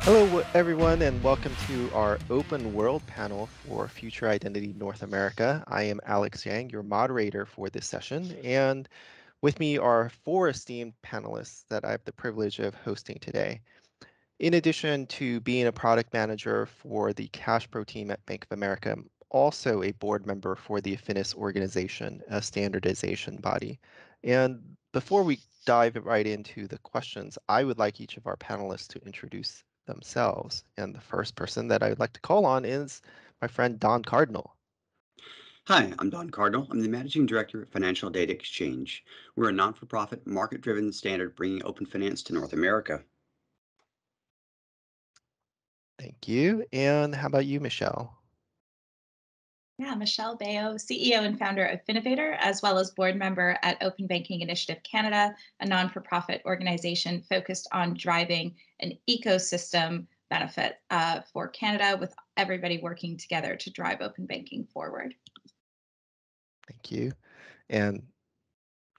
Hello, everyone, and welcome to our Open World panel for Future Identity North America. I am Alex Jeng, your moderator for this session, and with me are four esteemed panelists that I have the privilege of hosting today. In addition to being a product manager for the Cash Pro team at Bank of America, I'm also a board member for the Affinis organization, a standardization body. And before we dive right into the questions, I would like each of our panelists to introduce themselves. And the first person that I would like to call on is my friend Don Cardinal. Hi, I'm Don Cardinal. I'm the Managing Director at Financial Data Exchange. We're a non-for-profit, market-driven standard bringing open finance to North America. Thank you. And how about you, Michelle? Yeah, Michelle Beyo, CEO and founder of Finnovator, as well as board member at Open Banking Initiative Canada, a non for profit organization focused on driving an ecosystem benefit for Canada, with everybody working together to drive open banking forward. Thank you. And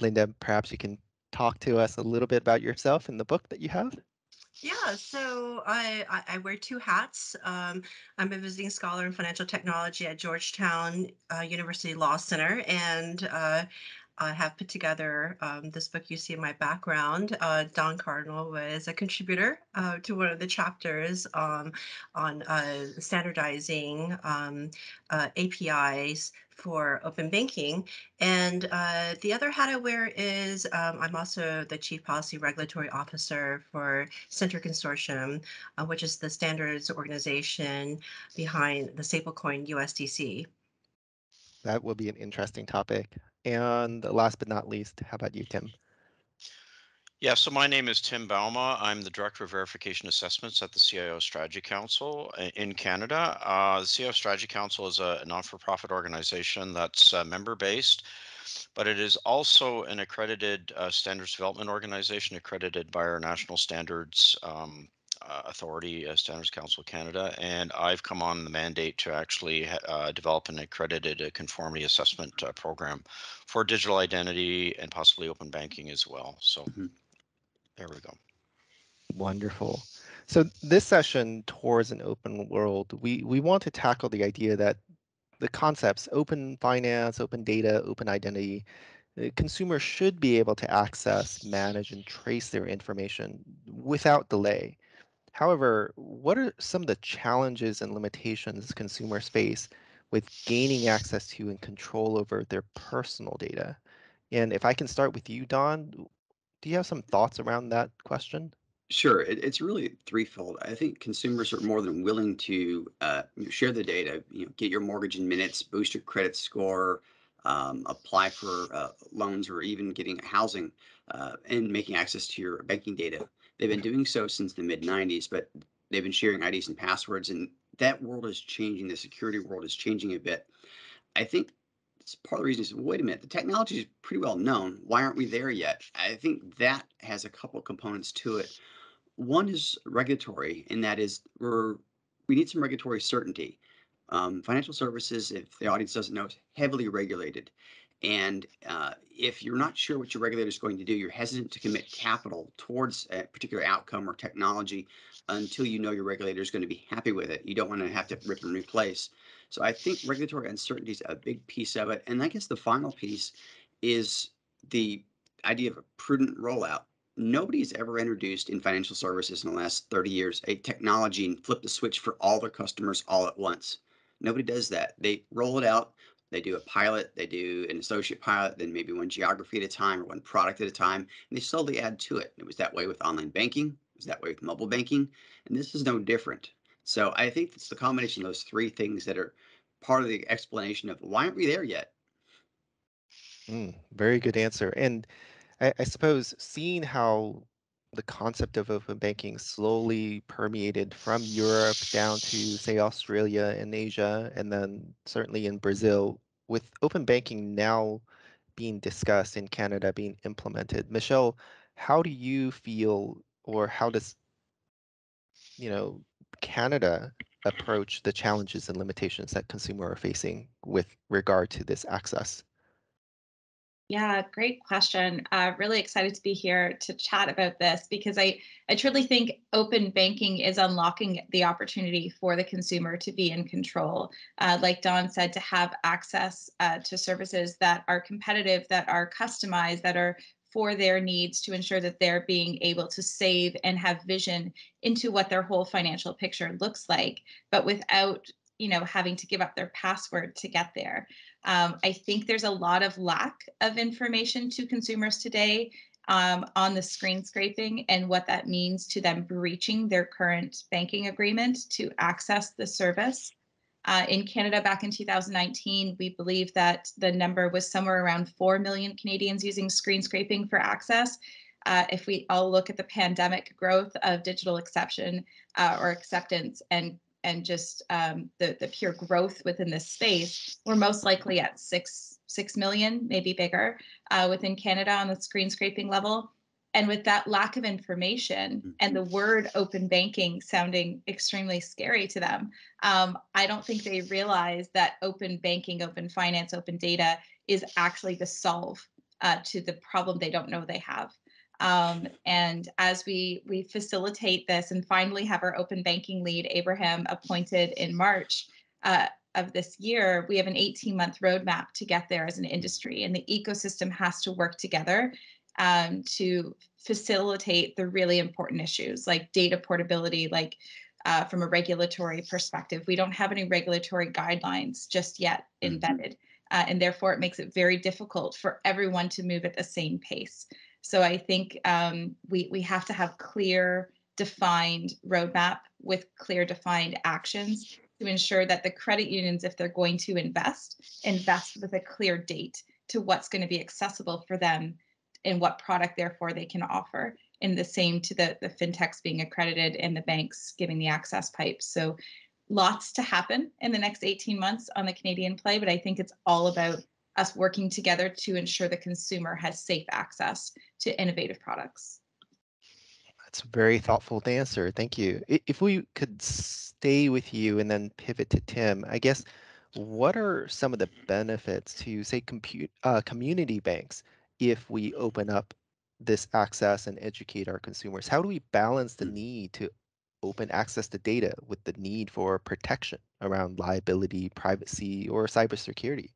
Linda, perhaps you can talk to us a little bit about yourself and the book that you have. Yeah, so I wear two hats. I'm a visiting scholar in financial technology at Georgetown University Law Center, and I have put together this book you see in my background. Don Cardinal was a contributor to one of the chapters on standardizing APIs for open banking. And the other hat I wear is I'm also the Chief Policy Regulatory Officer for Center Consortium, which is the standards organization behind the stablecoin USDC. That will be an interesting topic. And last but not least, how about you, Tim? Yeah, so my name is Tim Bouma. I'm the Director of Verification Assessments at the CIO Strategy Council in Canada. The CIO Strategy Council is a non-for-profit organization that's member-based, but it is also an accredited standards development organization accredited by our National Standards Authority, Standards Council of Canada. And I've come on the mandate to actually develop an accredited conformity assessment program for digital identity and possibly open banking as well. So Mhm. there we go. Wonderful. So this session towards an open world, we want to tackle the idea that the concepts, open finance, open data, open identity, consumers should be able to access, manage, and trace their information without delay. However, what are some of the challenges and limitations consumers face with gaining access to and control over their personal data? And if I can start with you, Don, do you have some thoughts around that question? Sure, it's really threefold. I think consumers are more than willing to share the data. Get your mortgage in minutes, boost your credit score, apply for loans, or even getting housing and making access to your banking data. They've been doing so since the mid '90s, but they've been sharing IDs and passwords, and that world is changing. The security world is changing a bit. I think it's part of the reason is, wait a minute, the technology is pretty well known. Why aren't we there yet? I think that has a couple of components to it. One is regulatory, and that is we need some regulatory certainty. Financial services, if the audience doesn't know, is heavily regulated. And if you're not sure what your regulator is going to do, you're hesitant to commit capital towards a particular outcome or technology until you know your regulator is going to be happy with it. You don't want to have to rip and replace. So I think regulatory uncertainty is a big piece of it. And I guess the final piece is the idea of a prudent rollout. Nobody's ever introduced in financial services in the last 30 years a technology and flip the switch for all their customers all at once. Nobody does that. They roll it out, they do a pilot, they do an associate pilot, then maybe one geography at a time or one product at a time, and they slowly add to it. It was that way with online banking, it was that way with mobile banking, and this is no different. So I think it's the combination of those three things that are part of the explanation of why aren't we there yet? Very good answer. And I suppose seeing how the concept of open banking slowly permeated from Europe down to, say, Australia and Asia, and then certainly in Brazil, with open banking now being discussed in Canada, being implemented. Michelle, how do you feel, or how does, you know, Canada approach the challenges and limitations that consumers are facing with regard to this access? Yeah, great question. Really excited to be here to chat about this because I truly think open banking is unlocking the opportunity for the consumer to be in control. Like Don said, to have access to services that are competitive, that are customized, that are for their needs to ensure that they're being able to save and have vision into what their whole financial picture looks like, but without having to give up their password to get there. I think there's a lot of lack of information to consumers today on the screen scraping and what that means to them breaching their current banking agreement to access the service. In Canada, back in 2019, we believe that the number was somewhere around 4 million Canadians using screen scraping for access. If we all look at the pandemic growth of digital exception or acceptance and just the pure growth within this space, we're most likely at 6 million, maybe bigger, within Canada on the screen scraping level. And with that lack of information and the word open banking sounding extremely scary to them, I don't think they realize that open banking, open finance, open data is actually the solve to the problem they don't know they have. And as we facilitate this and finally have our open banking lead, Abraham, appointed in March of this year, we have an 18-month roadmap to get there as an industry. And the ecosystem has to work together to facilitate the really important issues like data portability, like from a regulatory perspective. We don't have any regulatory guidelines just yet embedded. And therefore, it makes it very difficult for everyone to move at the same pace. So I think we have to have clear, defined roadmap with clear, defined actions to ensure that the credit unions, if they're going to invest with a clear date to what's going to be accessible for them and what product, therefore, they can offer. And the same to the fintechs being accredited and the banks giving the access pipes. So lots to happen in the next 18 months on the Canadian play, but I think it's all about us working together to ensure the consumer has safe access to innovative products. That's a very thoughtful answer. Thank you. If we could stay with you and then pivot to Tim, I guess, what are some of the benefits to, say, community banks if we open up this access and educate our consumers? How do we balance the need to open access to data with the need for protection around liability, privacy, or cybersecurity?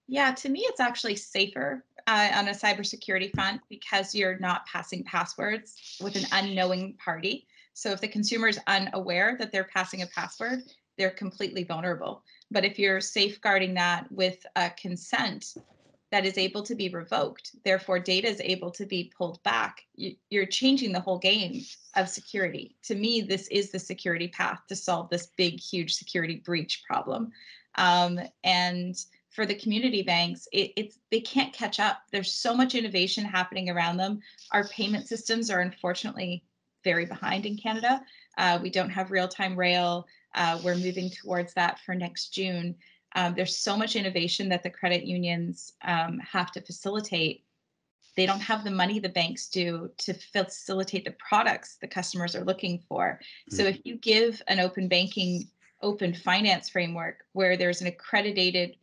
Yeah, to me, it's actually safer on a cybersecurity front because you're not passing passwords with an unknowing party. So if the consumer is unaware that they're passing a password, they're completely vulnerable. But if you're safeguarding that with a consent that is able to be revoked, therefore data is able to be pulled back, you're changing the whole game of security. To me, this is the security path to solve this big, huge security breach problem. And for the community banks, it's they can't catch up. There's so much innovation happening around them. Our payment systems are unfortunately very behind in Canada. We don't have real-time rail. We're moving towards that for next June. There's so much innovation that the credit unions have to facilitate. They don't have the money the banks do to facilitate the products the customers are looking for. So if you give an open banking, open finance framework where there's an accredited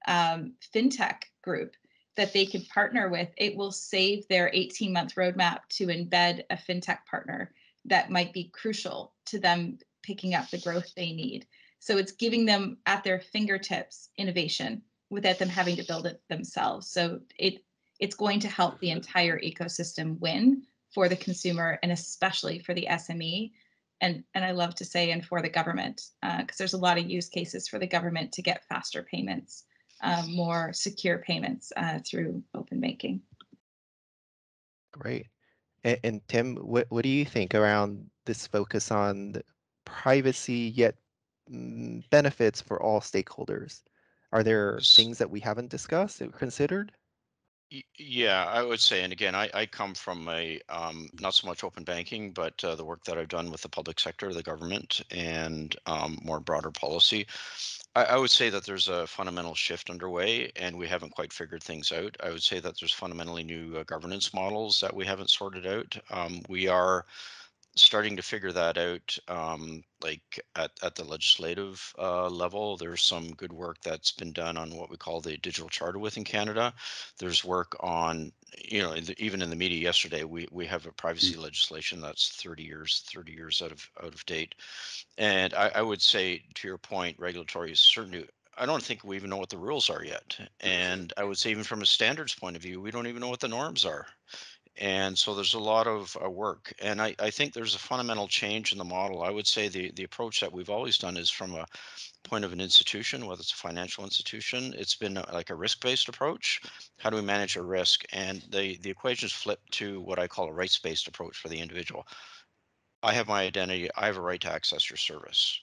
fintech group that they could partner with, it will save their 18-month roadmap to embed a fintech partner that might be crucial to them picking up the growth they need. So it's giving them at their fingertips innovation without them having to build it themselves. So it's going to help the entire ecosystem win for the consumer and especially for the SME. And I love to say, and for the government, because there's a lot of use cases for the government to get faster payments, more secure payments through open banking. Great. And Tim, what do you think around this focus on the privacy yet benefits for all stakeholders? Are there things that we haven't discussed or considered? Yeah, I would say, and again, I come from a not so much open banking, but the work that I've done with the public sector, the government, and more broader policy. I would say that there's a fundamental shift underway, and we haven't quite figured things out. I would say that there's fundamentally new governance models that we haven't sorted out. We are starting to figure that out, like at the legislative level. There's some good work that's been done on what we call the digital charter within Canada. There's work on, even in the media yesterday, we have a privacy legislation that's 30 years out of date. And I would say, to your point, regulatory is certainly. I don't think we even know what the rules are yet. And I would say, even from a standards point of view, we don't even know what the norms are. And so there's a lot of work. And I think there's a fundamental change in the model. I would say the approach that we've always done is from a point of an institution, whether it's a financial institution, it's been like a risk-based approach. How do we manage a risk? And the equations flip to what I call a rights-based approach for the individual. I have my identity. I have a right to access your service.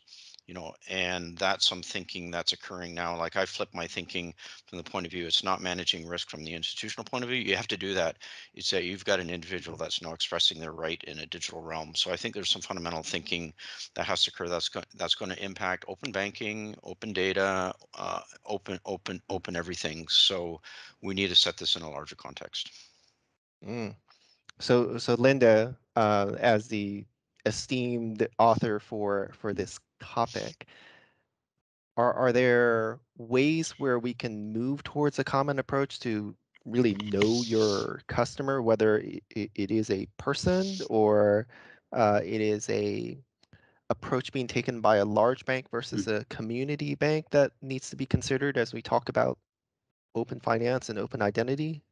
And that's some thinking that's occurring now. Like, I flip my thinking from the point of view, it's not managing risk from the institutional point of view. You have to do that. It's that you've got an individual that's now expressing their right in a digital realm. So I think there's some fundamental thinking that has to occur. That's going to impact open banking, open data, open everything. So we need to set this in a larger context. Mm. So Linda, as the esteemed author for this topic, are there ways where we can move towards a common approach to really know your customer, whether it is a person or it is a approach being taken by a large bank versus a community bank that needs to be considered as we talk about open finance and open identity?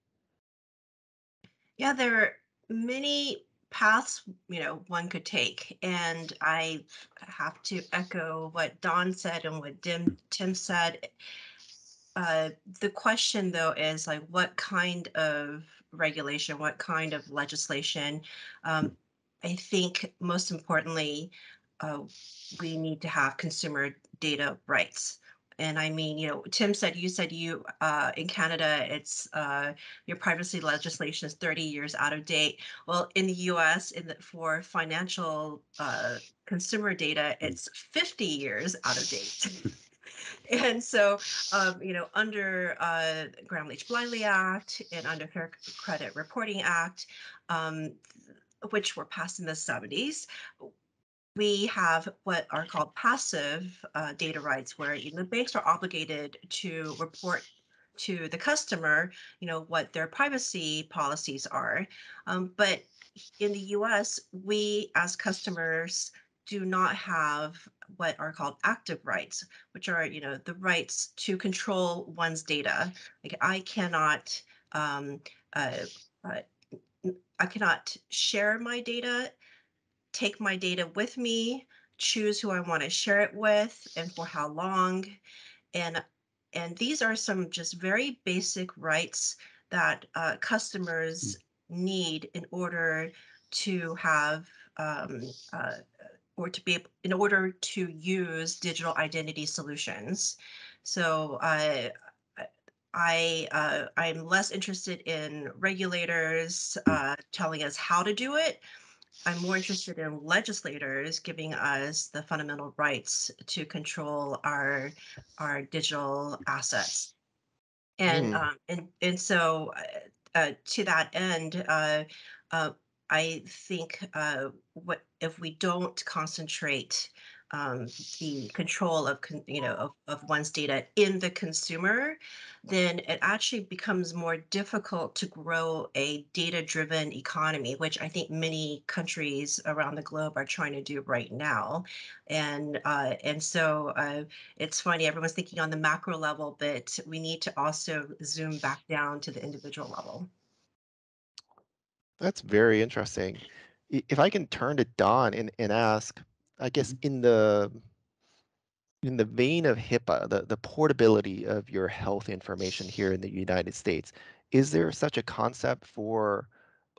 Yeah, there are many paths, one could take. And I have to echo what Don said and what Tim said. The question, though, is like, what kind of regulation, what kind of legislation? I think most importantly, uh, we need to have consumer data rights. And I mean, Tim said, you said in Canada, it's your privacy legislation is 30 years out of date. Well, in the US, for financial consumer data, it's 50 years out of date. And so, under Graham Leach Bliley Act and under Fair Credit Reporting Act, um, which were passed in the 70s, we have what are called passive data rights, where the banks are obligated to report to the customer, what their privacy policies are. But in the US, we as customers do not have what are called active rights, which are, the rights to control one's data. Like, um, uh, uh, I cannot share my data, take my data with me, choose who I want to share it with and for how long. And these are some just very basic rights that customers need in order to have or to be in order to use digital identity solutions. So I'm less interested in regulators telling us how to do it. I'm more interested in legislators giving us the fundamental rights to control our digital assets. And Mm. so to that end, uh, I think what if we don't concentrate the control of of one's data in the consumer, then it actually becomes more difficult to grow a data-driven economy, which I think many countries around the globe are trying to do right now. And so it's funny, everyone's thinking on the macro level, but we need to also zoom back down to the individual level. That's very interesting. If I can turn to Don and ask, I guess in the vein of HIPAA, the portability of your health information here in the United States, is there such a concept for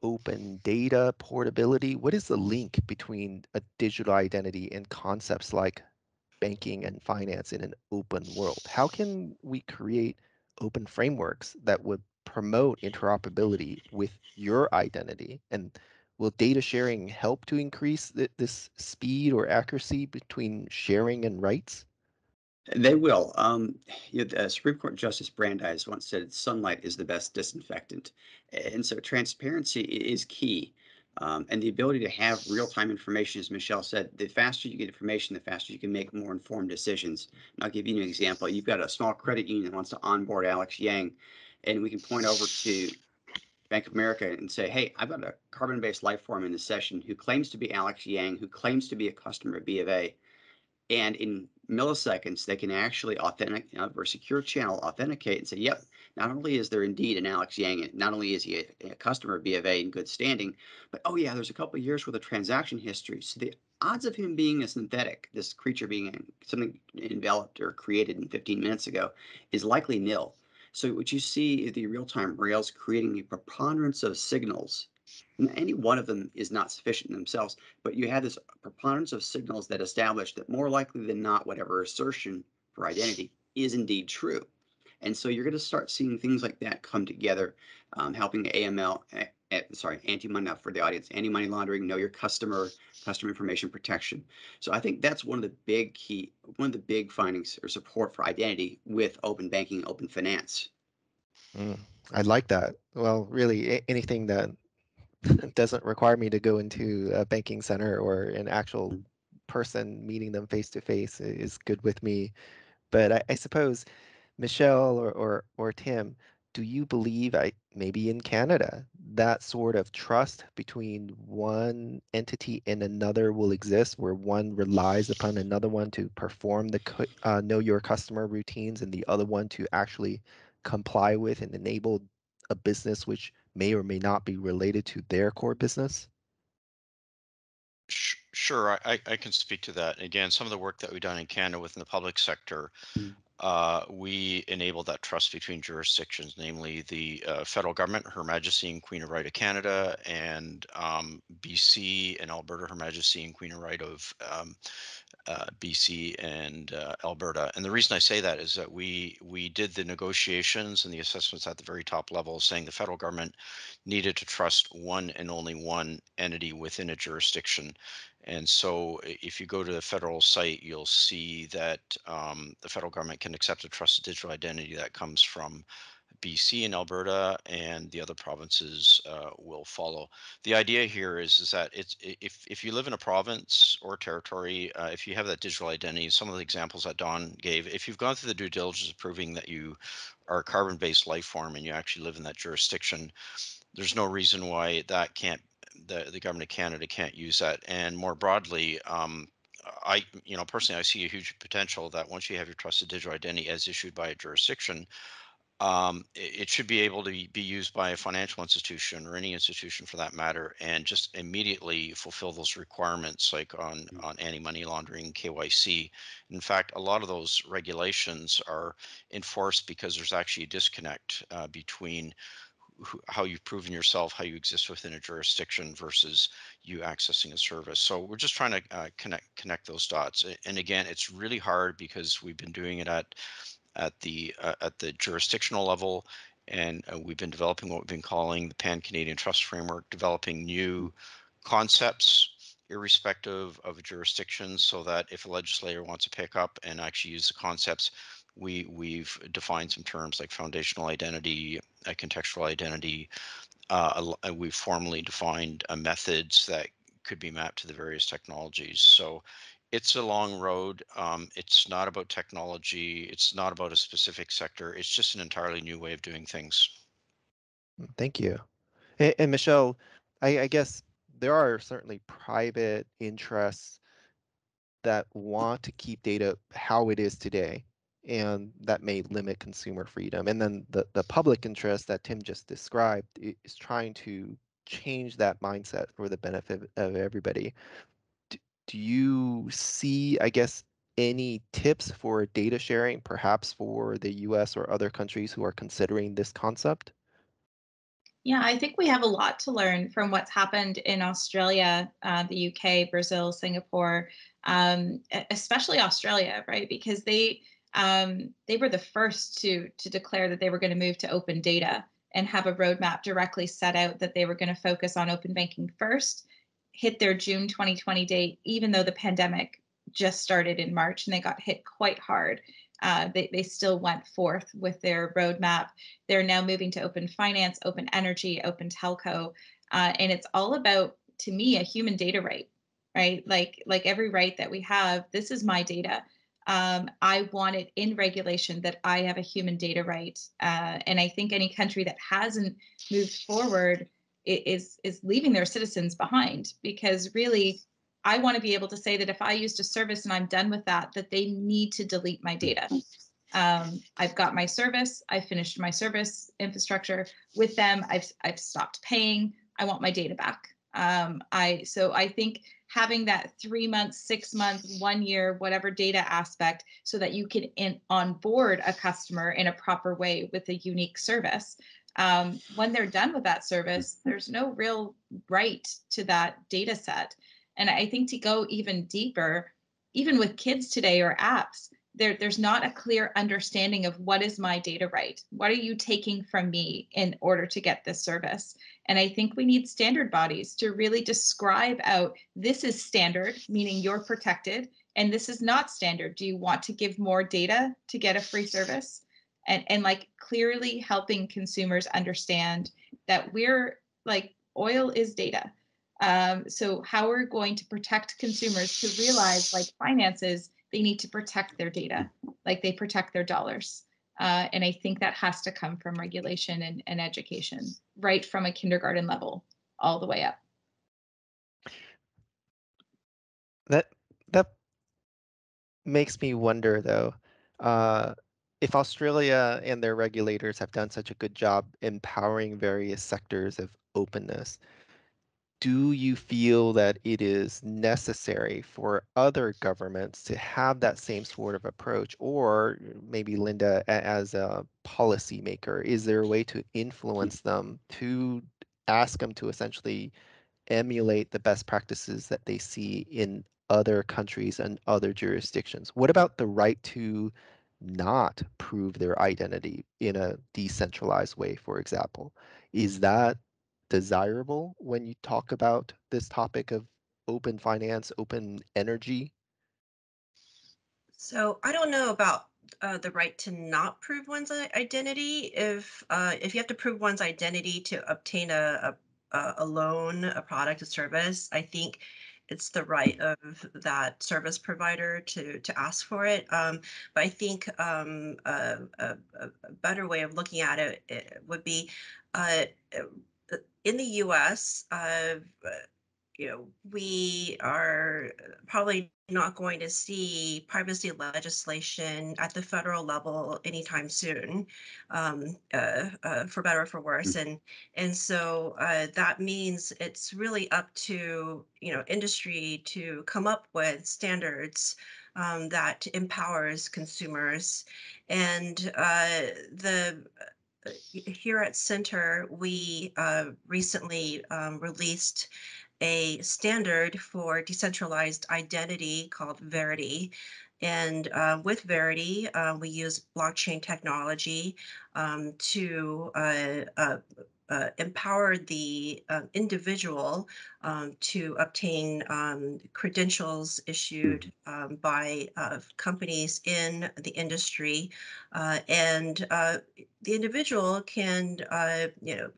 open data portability? What is the link between a digital identity and concepts like banking and finance in an open world? How can we create open frameworks that would promote interoperability with your identity? And will data sharing help to increase this speed or accuracy between sharing and rights? They will. Supreme Court Justice Brandeis once said, "Sunlight is the best disinfectant," and so transparency is key. And the ability to have real-time information, as Michelle said, the faster you get information, the faster you can make more informed decisions. And I'll give you an example. You've got a small credit union that wants to onboard Alex Yang, and we can point over to Bank of America and say, hey, I've got a carbon-based life form in this session who claims to be Alex Yang, who claims to be a customer of B of A. And in milliseconds, they can actually over a secure channel authenticate and say, yep, not only is there indeed an Alex Yang, not only is he a customer of B of A in good standing, but oh yeah, there's a couple of years worth of transaction history. So the odds of him being a synthetic, this creature being something enveloped or created in 15 minutes ago, is likely nil. So what you see is the real-time rails creating a preponderance of signals. And any one of them is not sufficient in themselves, but you have this preponderance of signals that establish that more likely than not, whatever assertion for identity is indeed true. And so you're going to start seeing things like that come together, helping the AML, anti-money, for the audience, anti-money laundering, know your customer information protection. So I think that's one of the big findings or support for identity with open banking, open finance. I like that. Well, really, anything that doesn't require me to go into a banking center or an actual person meeting them face to face is good with me. But I suppose Michelle or Tim, do you believe maybe in Canada that sort of trust between one entity and another will exist, where one relies upon another one to perform the know your customer routines and the other one to actually comply with and enable a business which may or may not be related to their core business? Sure, I can speak to that. Again, some of the work that we've done in Canada within the public sector, we enable that trust between jurisdictions, namely the federal government, Her Majesty and Queen of Right of Canada, and BC and Alberta, Her Majesty and Queen of Right of BC and Alberta. And the reason I say that is that we did the negotiations and the assessments at the very top level, saying the federal government needed to trust one and only one entity within a jurisdiction. And so if you go to the federal site, you'll see that the federal government can accept a trusted digital identity that comes from BC and Alberta, and the other provinces will follow. The idea here is that if you live in a province or territory, if you have that digital identity, some of the examples that Don gave, if you've gone through the due diligence of proving that you are a carbon-based life form and you actually live in that jurisdiction, there's no reason why that can't the government of Canada can't use that. And more broadly, I, personally, I see a huge potential that once you have your trusted digital identity as issued by a jurisdiction, it should be able to be used by a financial institution or any institution for that matter, and just immediately fulfill those requirements, like on anti-money laundering, KYC. In fact, a lot of those regulations are enforced because there's actually a disconnect between how you've proven yourself, how you exist within a jurisdiction versus you accessing a service. So we're just trying to connect those dots. And again, it's really hard because we've been doing it at the jurisdictional level, and we've been developing what we've been calling the Pan-Canadian Trust Framework, developing new concepts irrespective of a jurisdiction, so that if a legislator wants to pick up and actually use the concepts, we've defined some terms like foundational identity, contextual identity. We've formally defined methods that could be mapped to the various technologies. So it's a long road. It's not about technology. It's not about a specific sector. It's just an entirely new way of doing things. Thank you. And Michelle, I guess there are certainly private interests that want to keep data how it is today, and that may limit consumer freedom. And then the public interest that Tim just described is trying to change that mindset for the benefit of everybody. Do you see, I guess, any tips for data sharing, perhaps for the US or other countries who are considering this concept? Yeah, I think we have a lot to learn from what's happened in Australia, the UK, Brazil, Singapore, especially Australia, right? Because they were the first to declare that they were going to move to open data and have a roadmap directly set out that they were going to focus on open banking first, hit their June 2020 date, even though the pandemic just started in March and they got hit quite hard. They still went forth with their roadmap. They're now moving to open finance, open energy, open telco. And it's all about to me, a human data right, right? Like every right that we have, this is my data. I want it in regulation that I have a human data right. And I think any country that hasn't moved forward is leaving their citizens behind, because really, I want to be able to say that if I used a service and I'm done with that, that they need to delete my data. I've got my service. I finished my service infrastructure with them. I've stopped paying. I want my data back. I think having that 3 months, 6 months, 1 year, whatever data aspect, so that you can onboard a customer in a proper way with a unique service. When they're done with that service, there's no real right to that data set. And I think to go even deeper, even with kids today or apps, there's not a clear understanding of what is my data right. What are you taking from me in order to get this service? And I think we need standard bodies to really describe out, this is standard, meaning you're protected, and this is not standard. Do you want to give more data to get a free service? And like clearly helping consumers understand that we're like, oil is data. So how are we going to protect consumers to realize, like finances, they need to protect their data like they protect their dollars. And I think that has to come from regulation and education, right from a kindergarten level all the way up. That that makes me wonder though, uh, if Australia and their regulators have done such a good job empowering various sectors of openness, do you feel that it is necessary for other governments to have that same sort of approach? Or maybe Linda, as a policymaker, is there a way to influence them to ask them to essentially emulate the best practices that they see in other countries and other jurisdictions? What about the right to not prove their identity in a decentralized way, for example? Is that desirable when you talk about this topic of open finance, open energy? So I don't know about the right to not prove one's identity. If you have to prove one's identity to obtain a loan, a product, a service, I think it's the right of that service provider to ask for it. But I think a better way of looking at it would be uh, in the U.S. We are probably not going to see privacy legislation at the federal level anytime soon, for better or for worse. And so that means it's really up to industry to come up with standards that empowers consumers. And the here at Center, we recently released a standard for decentralized identity called Verity. And with Verity, we use blockchain technology to empower the individual to obtain credentials issued by companies in the industry. And the individual can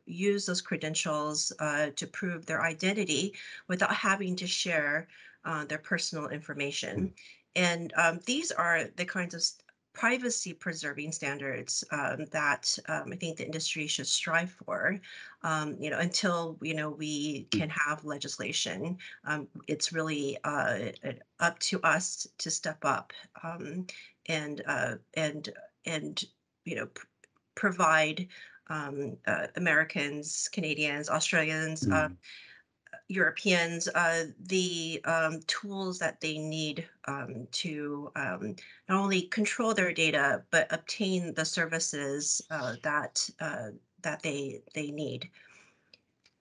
use those credentials to prove their identity without having to share their personal information. And these are the kinds of privacy preserving standards that I think the industry should strive for. Until we can have legislation, it's really up to us to step up and and provide Americans, Canadians, Australians, Europeans the tools that they need to not only control their data but obtain the services that they need.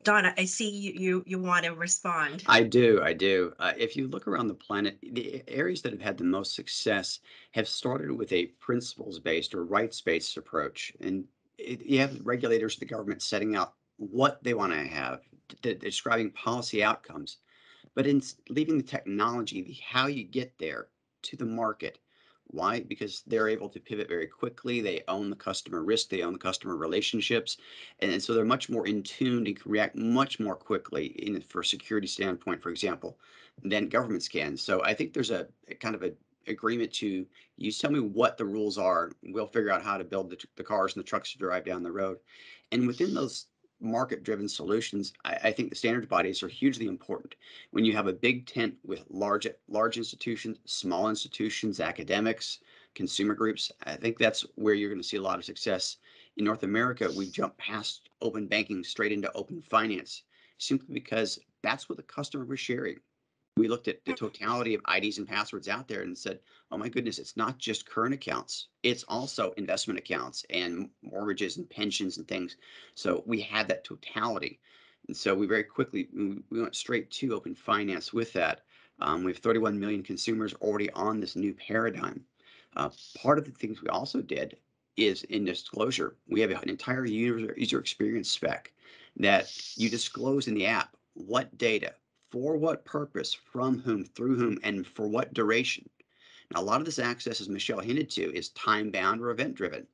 Donna, I see you want to respond. I do. I do. If you look around the planet, the areas that have had the most success have started with a principles-based or rights-based approach. And you have regulators, the government setting out what they want to have, describing policy outcomes, but in leaving the technology, how you get there to the market, Why? Because they're able to pivot very quickly. They own the customer risk, they own the customer relationships, and so they're much more in tune and can react much more quickly for a security standpoint, for example, than governments can. So I think there's a kind of a agreement to, you tell me what the rules are, we'll figure out how to build the cars and the trucks to drive down the road. And within those market-driven solutions, I think the standards bodies are hugely important. When you have a big tent with large institutions, small institutions, academics, consumer groups, I think that's where you're going to see a lot of success. In North America, we've jumped past open banking straight into open finance, simply because that's what the customer was sharing. We looked at the totality of IDs and passwords out there and said, oh my goodness, it's not just current accounts, it's also investment accounts and mortgages and pensions and things. So we had that totality. And so we very quickly, we went straight to open finance with that. We have 31 million consumers already on this new paradigm. Part of the things we also did is in disclosure. We have an entire user experience spec that you disclose in the app what data, for what purpose, from whom, through whom, and for what duration. Now, a lot of this access, as Michelle hinted to, is time-bound or event-driven.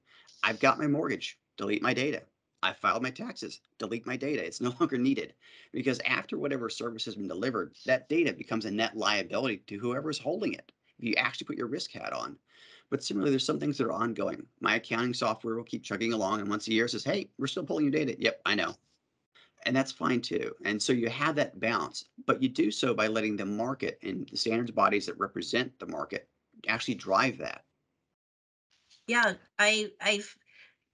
I've got my mortgage, delete my data. I filed my taxes, delete my data. It's no longer needed, because after whatever service has been delivered, that data becomes a net liability to whoever's holding it, if you actually put your risk hat on. But similarly, there's some things that are ongoing. My accounting software will keep chugging along, and once a year says, hey, we're still pulling your data. Yep, I know. And that's fine too. And so you have that balance, but you do so by letting the market and the standards bodies that represent the market actually drive that. Yeah, I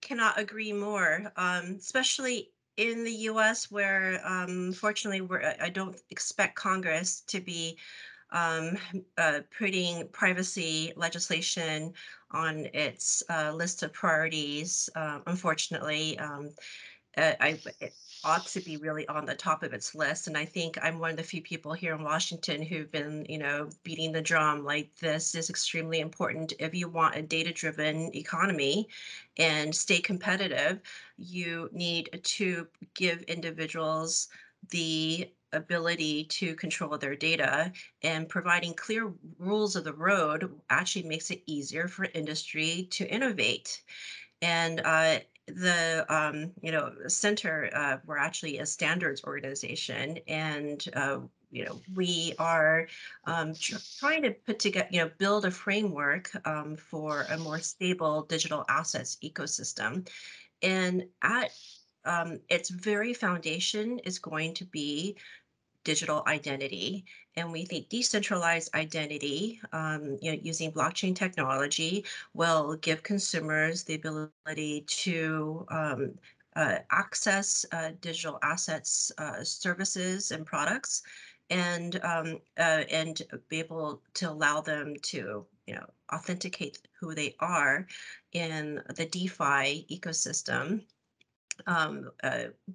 cannot agree more. Especially in the U.S., where fortunately I don't expect Congress to be um, putting privacy legislation on its list of priorities. Unfortunately, it ought to be really on the top of its list. And I think I'm one of the few people here in Washington who've been, beating the drum like this is extremely important. If you want a data-driven economy and stay competitive, you need to give individuals the ability to control their data, and providing clear rules of the road actually makes it easier for industry to innovate. And the center, we're actually a standards organization, and we are trying to put together, build a framework for a more stable digital assets ecosystem. And at its very foundation is going to be digital identity. And we think decentralized identity, using blockchain technology, will give consumers the ability to access digital assets, services, and products, and be able to allow them to, authenticate who they are in the DeFi ecosystem,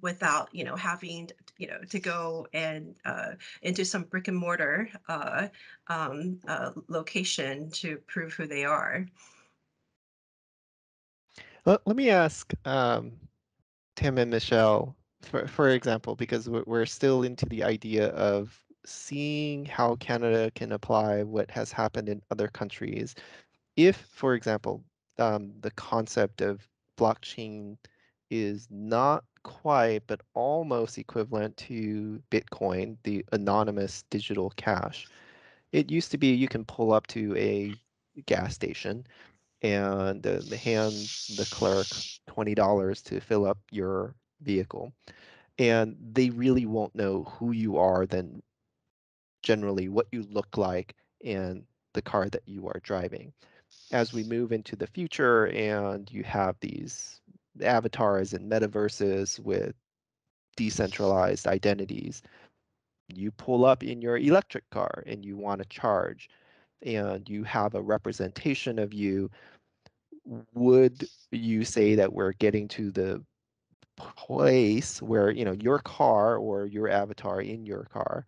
without having to go and into some brick and mortar location to prove who they are. Let me ask Tim and Michelle, for example, because we're still into the idea of seeing how Canada can apply what has happened in other countries. If, for example, the concept of blockchain is not quite, but almost equivalent to Bitcoin, the anonymous digital cash. It used to be you can pull up to a gas station and hand the clerk $20 to fill up your vehicle. And they really won't know who you are, then generally what you look like and the car that you are driving. As we move into the future and you have these avatars and metaverses with decentralized identities, you pull up in your electric car and you want to charge and you have a representation of you. Would you say that we're getting to the place where, your car or your avatar in your car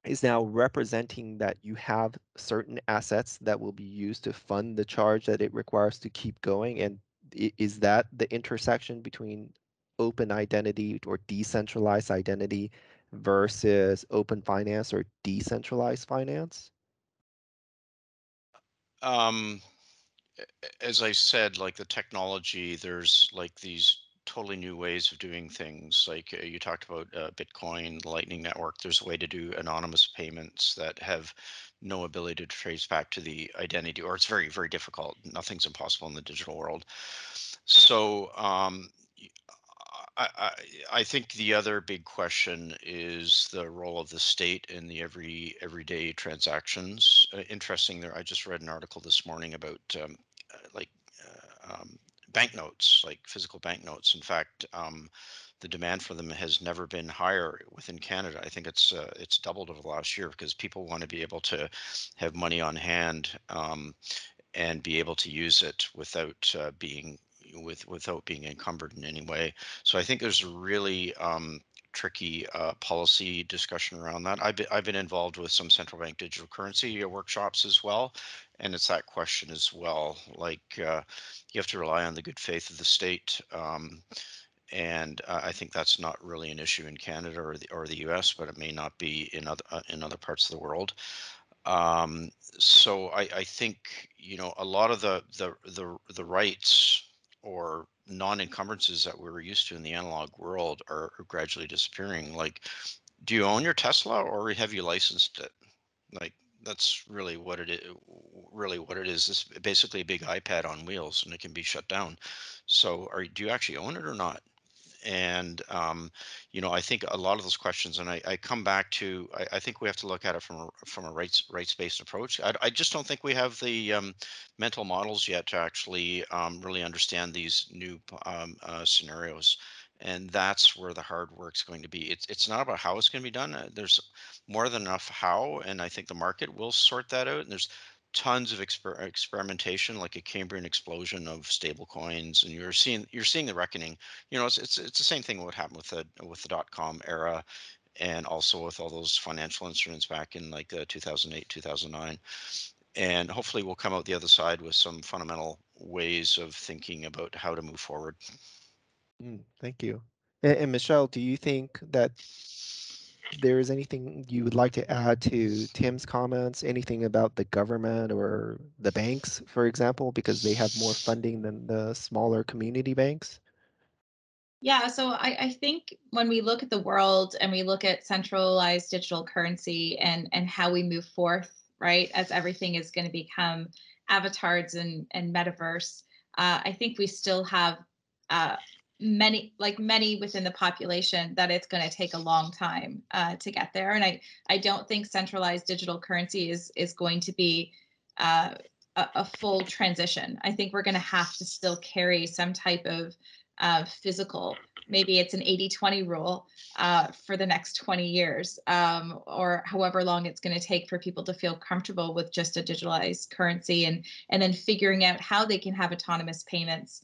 is now representing that you have certain assets that will be used to fund the charge that it requires to keep going? And is that the intersection between open identity or decentralized identity versus open finance or decentralized finance? Um, as I said, like the technology, there's like these totally new ways of doing things. Like you talked about Bitcoin, the Lightning Network. There's a way to do anonymous payments that have no ability to trace back to the identity, or it's very, very difficult. Nothing's impossible in the digital world. So I think the other big question is the role of the state in the everyday transactions. Interesting there, I just read an article this morning about like banknotes, like physical banknotes. In fact, the demand for them has never been higher within Canada. I think it's doubled over the last year because people want to be able to have money on hand. And be able to use it without without being encumbered in any way. So I think there's a really tricky policy discussion around that. I've been involved with some central bank digital currency workshops as well, and it's that question as well. Like you have to rely on the good faith of the state. And I think that's not really an issue in Canada or the U.S., but it may not be in other parts of the world. So I think a lot of the rights or non-encumbrances that we were used to in the analog world are gradually disappearing. Like, do you own your Tesla or have you licensed it? Like, that's really what it is. Really, what it is. It's basically a big iPad on wheels, and it can be shut down. So, do you actually own it or not? And I think a lot of those questions, and I come back to, I think we have to look at it from a rights based approach. I just don't think we have the mental models yet to actually really understand these new scenarios. And that's where the hard work's going to be. It's not about how it's going to be done. There's more than enough how, and I think the market will sort that out. And there's tons of experimentation, like a Cambrian explosion of stable coins, and you're seeing the reckoning. It's the same thing what happened with the dot-com era, and also with all those financial instruments back in like 2008, 2009. And hopefully we'll come out the other side with some fundamental ways of thinking about how to move forward. Thank you. And Michelle, do you think that there is anything you would like to add to Tim's comments? Anything about the government or the banks, for example, because they have more funding than the smaller community banks? Yeah, so I think when we look at the world and we look at centralized digital currency and how we move forth, right, as everything is going to become avatars and metaverse, I think we still have uh, many within the population that it's going to take a long time to get there. And I don't think centralized digital currency is going to be a full transition. I think we're going to have to still carry some type of physical. Maybe it's an 80-20 rule for the next 20 years, or however long it's going to take for people to feel comfortable with just a digitalized currency, and then figuring out how they can have autonomous payments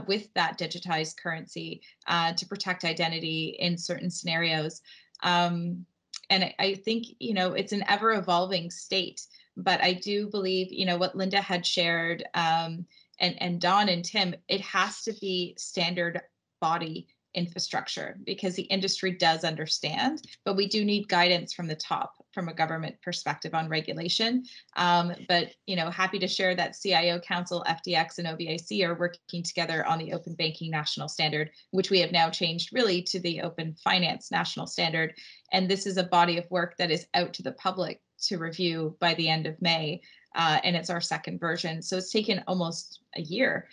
with that digitized currency to protect identity in certain scenarios. And I think, it's an ever evolving state. But I do believe, what Linda had shared, and Don and Tim, it has to be standard body infrastructure because the industry does understand, but we do need guidance from the top from a government perspective on regulation. But happy to share that CIO Council, FDX, and OBIC are working together on the Open Banking National Standard, which we have now changed really to the Open Finance National Standard. And this is a body of work that is out to the public to review by the end of May. And it's our second version. So it's taken almost a year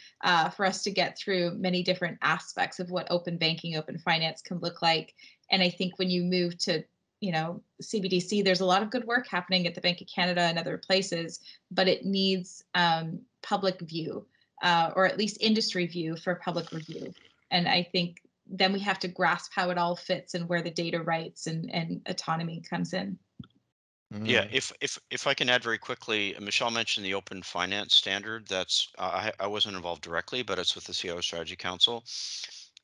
for us to get through many different aspects of what open banking, open finance can look like. And I think when you move to CBDC, there's a lot of good work happening at the Bank of Canada and other places, but it needs public view, or at least industry view for public review. And I think then we have to grasp how it all fits and where the data rights and autonomy comes in. Yeah, if I can add very quickly, Michelle mentioned the Open Finance Standard. That's I wasn't involved directly, but it's with the CIO Strategy Council.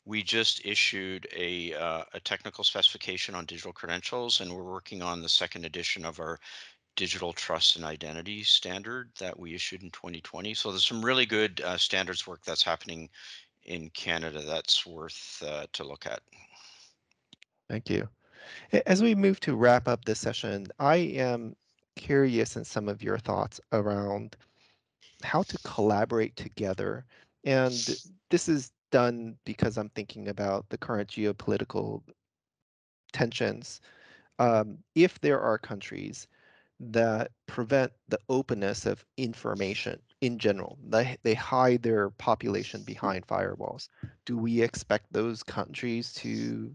We just issued a technical specification on digital credentials, and we're working on the second edition of our digital trust and identity standard that we issued in 2020. So there's some really good standards work that's happening in Canada that's worth to look at. Thank you. As we move to wrap up this session, I am curious in some of your thoughts around how to collaborate together. And this is done because I'm thinking about the current geopolitical tensions. If there are countries that prevent the openness of information in general, they hide their population behind firewalls, do we expect those countries to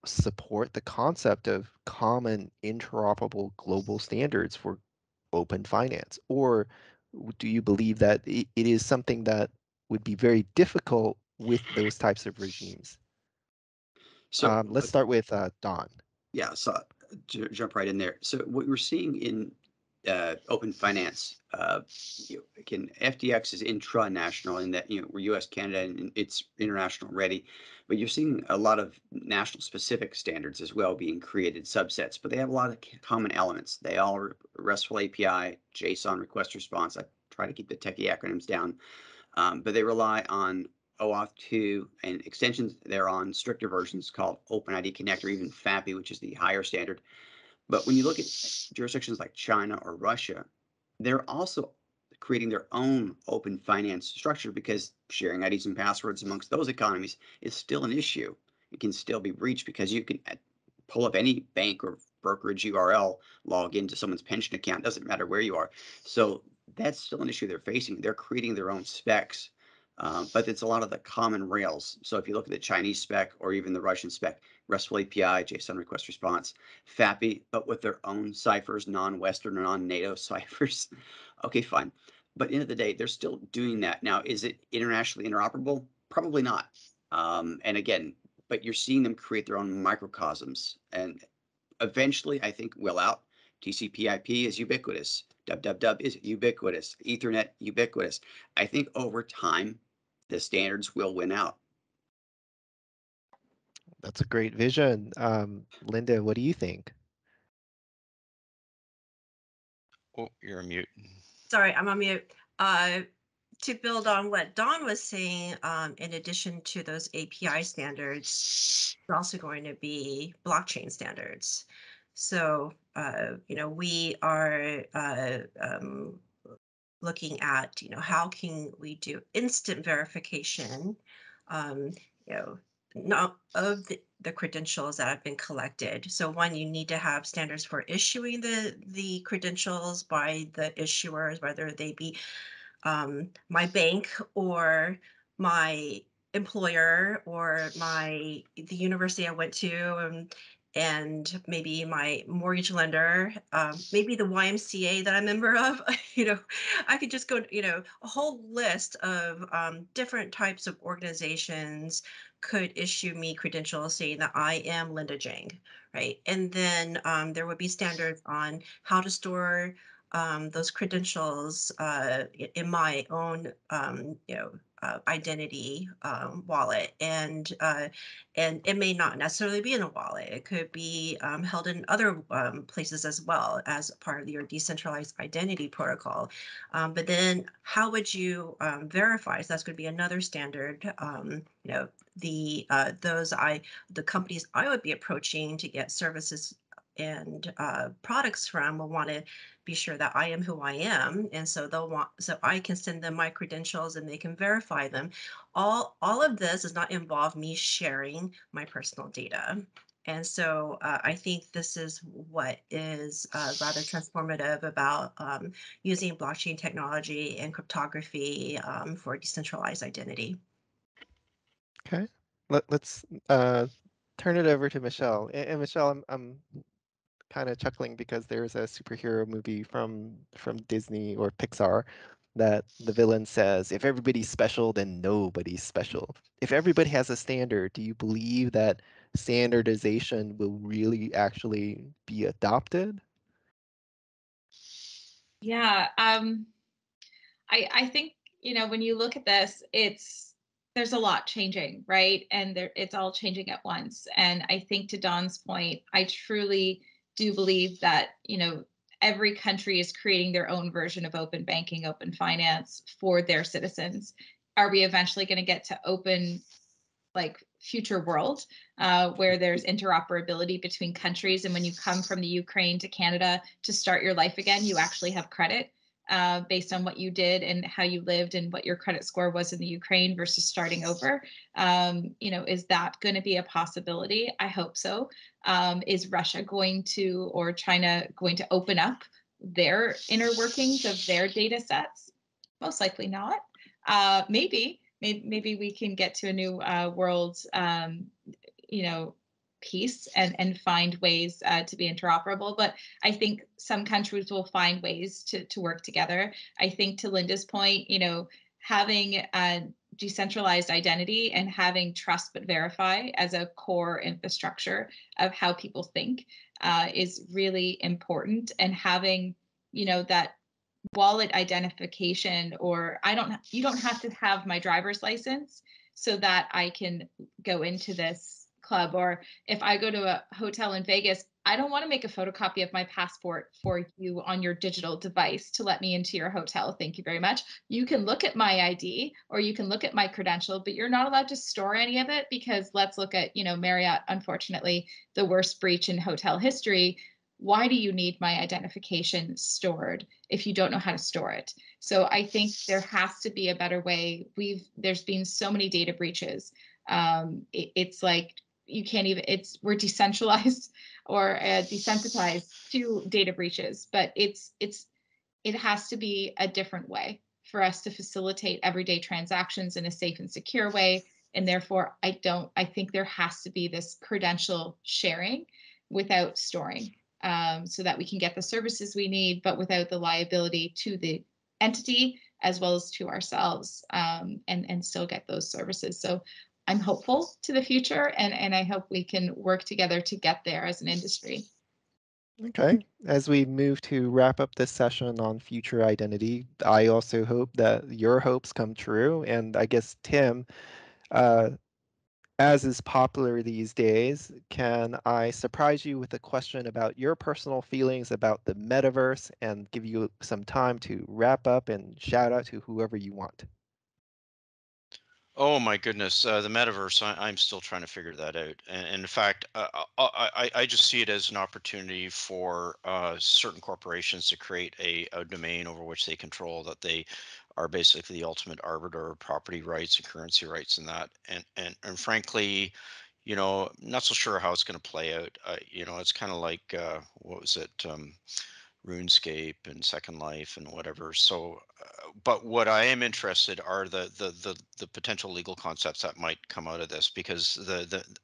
support the concept of common interoperable global standards for open finance? Or do you believe that it is something that would be very difficult with those types of regimes? So Let's start with Don. yeah, so jump right in there. So what we're seeing in open finance, FDX is intra-national in that we're U.S., Canada, and it's international ready, but you're seeing a lot of national specific standards as well being created, subsets, but they have a lot of common elements. They all RESTful API, JSON request response. I try to keep the techie acronyms down, but they rely on OAuth 2 and extensions. They're on stricter versions called OpenID Connect or even FAPI, which is the higher standard. But when you look at jurisdictions like China or Russia, they're also creating their own open finance structure because sharing IDs and passwords amongst those economies is still an issue. It can still be breached because you can pull up any bank or brokerage URL, log into someone's pension account, doesn't matter where you are. So that's still an issue they're facing. They're creating their own specs, but it's a lot of the common rails. So if you look at the Chinese spec or even the Russian spec, RESTful API, JSON request response, FAPI, but with their own ciphers, non-Western or non-NATO ciphers. Okay, fine. But end of the day, they're still doing that. Now, is it internationally interoperable? Probably not. And again, but you're seeing them create their own microcosms. And eventually, I think will out. TCP/IP is ubiquitous. www is ubiquitous. Ethernet ubiquitous. I think over time, the standards will win out. That's a great vision. Linda, what do you think? Oh, you're on mute. Sorry, I'm on mute. To build on what Don was saying, in addition to those API standards, there's also going to be blockchain standards. So, we are looking at, how can we do instant verification, um, you know, not of the credentials that have been collected. So one, you need to have standards for issuing the credentials by the issuers, whether they be my bank or my employer or the university I went to, and maybe my mortgage lender, maybe the YMCA that I'm a member of. I could just go, a whole list of different types of organizations could issue me credentials saying that I am Linda Jeng, right? And then there would be standards on how to store those credentials in my own identity wallet, and it may not necessarily be in a wallet. It could be held in other places as well as part of your decentralized identity protocol. But then how would you verify? So that's going to be another standard. The companies I would be approaching to get services and products from will want to be sure that I am who I am, and so so I can send them my credentials and they can verify them. All of this does not involve me sharing my personal data. And so I think this is what is rather transformative about using blockchain technology and cryptography for decentralized identity. Okay, let's turn it over to Michelle. And Michelle, I'm kind of chuckling because there's a superhero movie from Disney or Pixar that the villain says, if everybody's special, then nobody's special. If everybody has a standard, do you believe that standardization will really actually be adopted? Yeah, I think, when you look at this, there's a lot changing, right? And it's all changing at once. And I think to Don's point, I truly do believe that, every country is creating their own version of open banking, open finance for their citizens. Are we eventually going to get to open, like, future world where there's interoperability between countries, and when you come from the Ukraine to Canada to start your life again, you actually have credit? based on what you did and how you lived and what your credit score was in the Ukraine versus starting over. Is that going to be a possibility? I hope so. Is Russia going to, or China going to open up their inner workings of their data sets? Most likely not. Maybe we can get to a new world, peace and find ways to be interoperable. But I think some countries will find ways to work together. I think, to Linda's point, having a decentralized identity and having trust but verify as a core infrastructure of how people think is really important. And having, that wallet identification, or you don't have to have my driver's license so that I can go into this club. Or if I go to a hotel in Vegas, I don't want to make a photocopy of my passport for you on your digital device to let me into your hotel. Thank you very much. You can look at my ID or you can look at my credential, but you're not allowed to store any of it, because let's look at, Marriott, unfortunately, the worst breach in hotel history. Why do you need my identification stored if you don't know how to store it? So I think there has to be a better way. There's been so many data breaches. It's like you can't even. We're decentralized or desensitized to data breaches, but it has to be a different way for us to facilitate everyday transactions in a safe and secure way. And therefore, I think there has to be this credential sharing without storing. So that we can get the services we need, but without the liability to the entity as well as to ourselves, and still get those services. So I'm hopeful to the future, and I hope we can work together to get there as an industry. Okay. As we move to wrap up this session on future identity, I also hope that your hopes come true. And I guess, Tim, uh, as is popular these days, can I surprise you with a question about your personal feelings about the metaverse and give you some time to wrap up and shout out to whoever you want? Oh my goodness, the metaverse. I'm still trying to figure that out. And in fact, I just see it as an opportunity for certain corporations to create a domain over which they control, that they are basically the ultimate arbiter of property rights and currency rights and that. And frankly, not so sure how it's going to play out. It's kind of like what was it? RuneScape and Second Life and whatever. So, but what I am interested are the potential legal concepts that might come out of this, because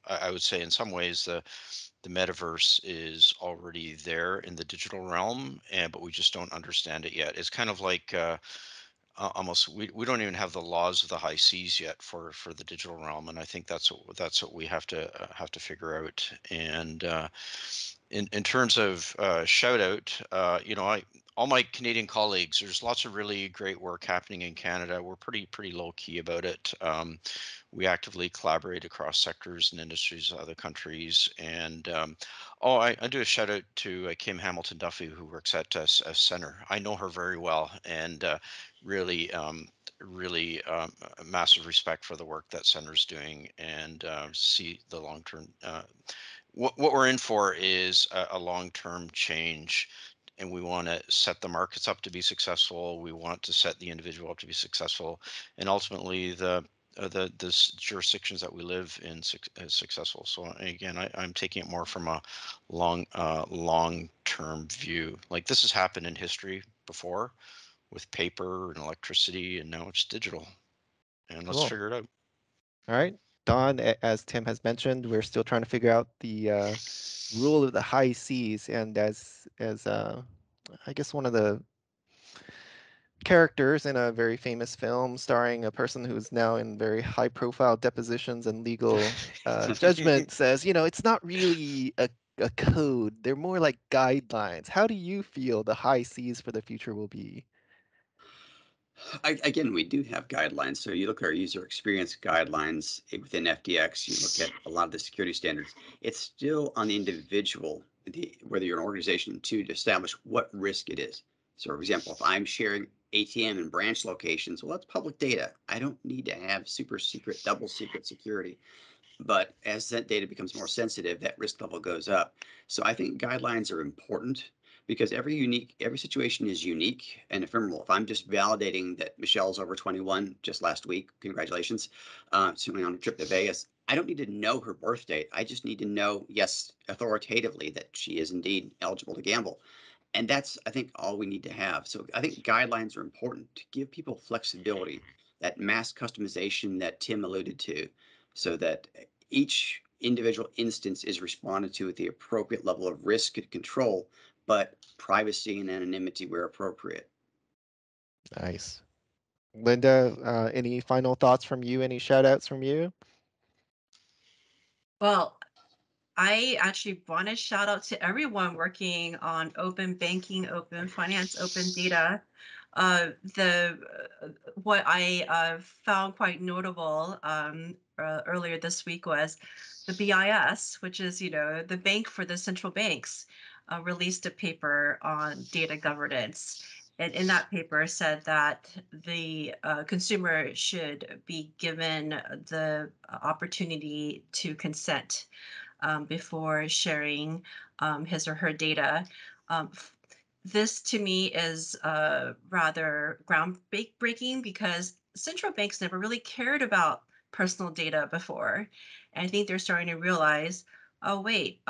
I would say in some ways the metaverse is already there in the digital realm, and but we just don't understand it yet. It's kind of like almost we don't even have the laws of the high seas yet for the digital realm, and I think that's what we have to figure out. And in terms of shout out, all my Canadian colleagues, there's lots of really great work happening in Canada. We're pretty low key about it. We actively collaborate across sectors and industries of other countries. And I do a shout out to Kim Hamilton Duffy, who works at Center. I know her very well, and really, a massive respect for the work that Center's doing, and see the long term. What we're in for is a long-term change, and we want to set the markets up to be successful. We want to set the individual up to be successful, and ultimately the jurisdictions that we live in successful. So again, I'm taking it more from a long-term view. Like, this has happened in history before with paper and electricity, and now it's digital. And let's Cool. figure it out. All right. Don, as Tim has mentioned, we're still trying to figure out the rule of the high seas. And as I guess one of the characters in a very famous film starring a person who's now in very high profile depositions and legal judgment says, it's not really a code. They're more like guidelines. How do you feel the high seas for the future will be? Again, we do have guidelines. So you look at our user experience guidelines within FTX, you look at a lot of the security standards. It's still on the individual, whether you're an organization, to establish what risk it is. So, for example, if I'm sharing ATM and branch locations, well, that's public data. I don't need to have super secret, double secret security. But as that data becomes more sensitive, that risk level goes up. So I think guidelines are important, because every situation is unique and ephemeral. If I'm just validating that Michelle's over 21 just last week, congratulations, certainly on a trip to Vegas, I don't need to know her birth date. I just need to know, yes, authoritatively, that she is indeed eligible to gamble. And that's, I think, all we need to have. So I think guidelines are important to give people flexibility, that mass customization that Tim alluded to, so that each individual instance is responded to at the appropriate level of risk and control, but privacy and anonymity where appropriate. Nice. Linda, any final thoughts from you? Any shout outs from you? Well, I actually want to shout out to everyone working on open banking, open finance, open data. The what I found quite notable earlier this week was the BIS, which is the bank for the central banks, released a paper on data governance. And in that paper said that the consumer should be given the opportunity to consent before sharing his or her data. Um, this to me is rather groundbreaking because central banks never really cared about personal data before. And I think they're starting to realize, oh, wait,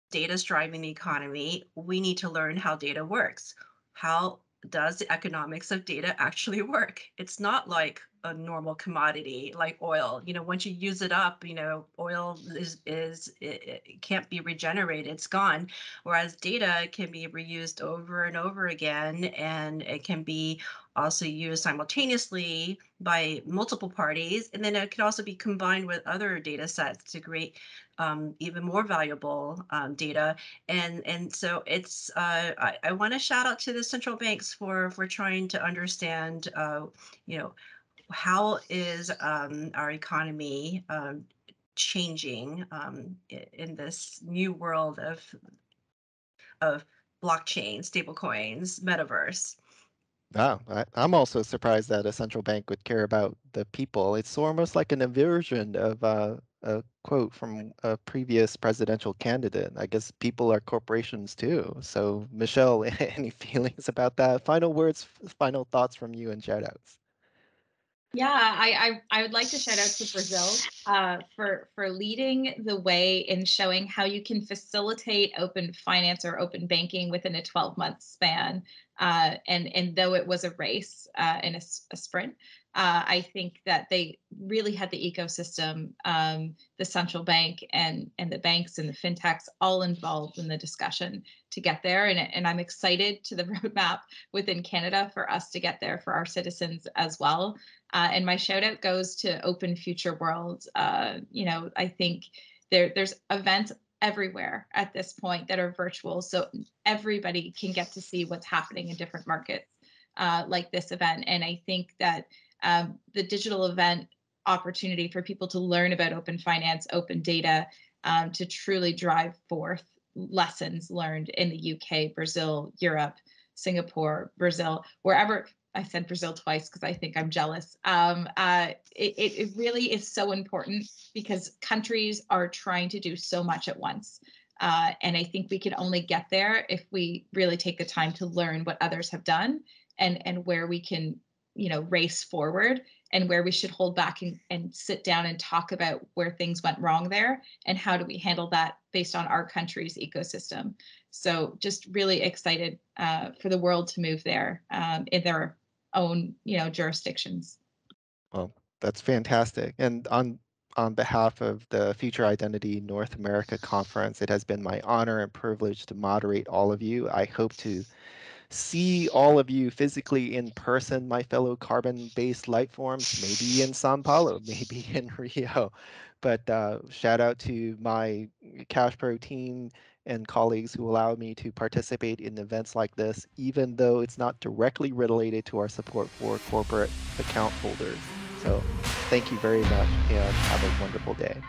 data's driving the economy. We need to learn how data works. How does the economics of data actually work? It's not like a normal commodity like oil. Once you use it up, oil it can't be regenerated. It's gone. Whereas data can be reused over and over again, and it can be also used simultaneously by multiple parties, and then it can also be combined with other data sets to create even more valuable data. And so it's I want to shout out to the central banks for trying to understand how is our economy changing in this new world of blockchain, stablecoins, metaverse. Wow, I'm also surprised that a central bank would care about the people. It's almost like an inversion of a quote from a previous presidential candidate. I guess people are corporations too. So, Michelle, any feelings about that? Final words, final thoughts from you and shout outs. Yeah, I would like to shout out to Brazil for leading the way in showing how you can facilitate open finance or open banking within a 12-month span. And though it was a race and a sprint, I think that they really had the ecosystem, the central bank and the banks and the fintechs all involved in the discussion to get there. And I'm excited to the roadmap within Canada for us to get there for our citizens as well. And my shout out goes to Open Future World. I think there's events everywhere at this point that are virtual, so everybody can get to see what's happening in different markets like this event. And I think that the digital event opportunity for people to learn about open finance, open data, to truly drive forth lessons learned in the UK, Brazil, Europe, Singapore, Brazil, wherever. I said Brazil twice because I think I'm jealous. It really is so important because countries are trying to do so much at once. And I think we can only get there if we really take the time to learn what others have done and where we can, race forward and where we should hold back and sit down and talk about where things went wrong there and how do we handle that based on our country's ecosystem. So just really excited for the world to move there in their own, jurisdictions. Well, that's fantastic. And on behalf of the Future Identity North America Conference, it has been my honor and privilege to moderate all of you. I hope to see all of you physically in person, my fellow carbon-based life forms, maybe in Sao Paulo, maybe in Rio. But shout out to my CashPro team and colleagues who allow me to participate in events like this, even though it's not directly related to our support for corporate account holders. So thank you very much and have a wonderful day.